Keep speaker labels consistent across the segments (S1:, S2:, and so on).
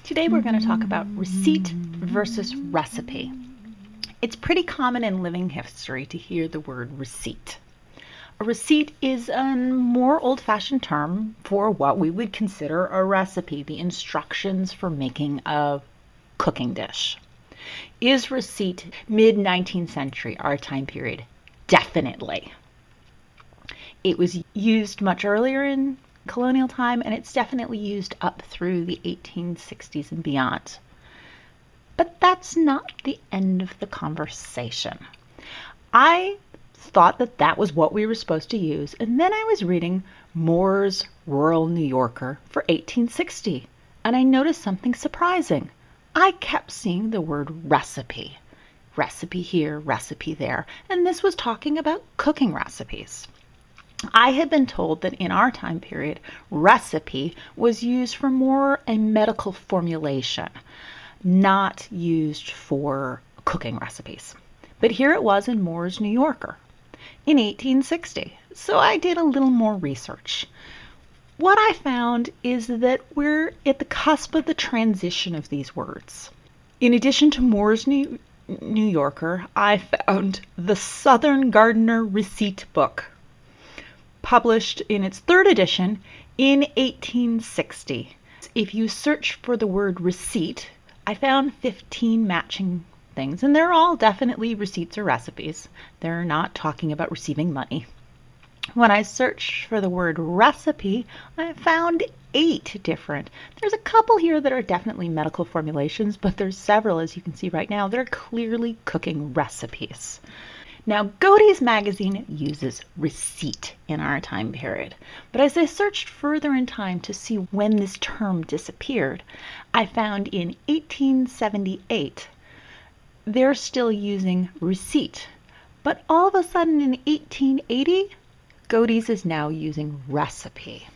S1: Today we're going to talk about receipt versus recipe. It's pretty common in living history to hear the word receipt. A receipt is a more old-fashioned term for what we would consider a recipe, the instructions for making a cooking dish. Is receipt mid-19th century, our time period? Definitely. It was used much earlier in colonial time, and it's definitely used up through the 1860s and beyond. But that's not the end of the conversation. I thought that was what we were supposed to use, and then I was reading Moore's Rural New Yorker for 1860, and I noticed something surprising. I kept seeing the word recipe. Recipe here, recipe there, and this was talking about cooking recipes. I had been told that in our time period, recipe was used for more a medical formulation, not used for cooking recipes. But here it was in Moore's New Yorker in 1860. So I did a little more research. What I found is that we're at the cusp of the transition of these words. In addition to Moore's New Yorker, I found the Southern Gardener Receipt Book, published in its third edition in 1860. If you search for the word receipt, I found 15 matching things, and they're all definitely receipts or recipes. They're not talking about receiving money. When I searched for the word recipe, I found 8 different. There's a couple here that are definitely medical formulations, but there's several, as you can see right now, that are clearly cooking recipes. Now, Godey's magazine uses receipt in our time period, but as I searched further in time to see when this term disappeared, I found in 1878 they're still using receipt, but all of a sudden in 1880, Godey's is now using recipe.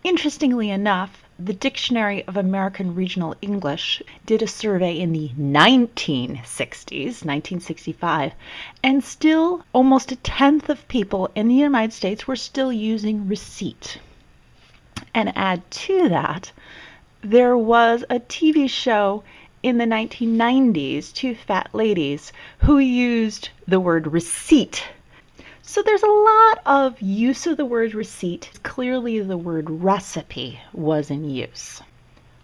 S1: Interestingly enough, the Dictionary of American Regional English did a survey in the 1960s, 1965, and still almost a tenth of people in the United States were still using receipt. And add to that, there was a TV show in the 1990s, Two Fat Ladies, who used the word receipt. So there's a lot of use of the word receipt. Clearly the word recipe was in use.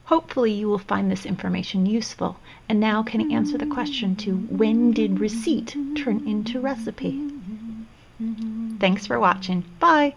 S1: Hopefully you will find this information useful and now can answer the question to when did receipt turn into recipe? Thanks for watching. Bye!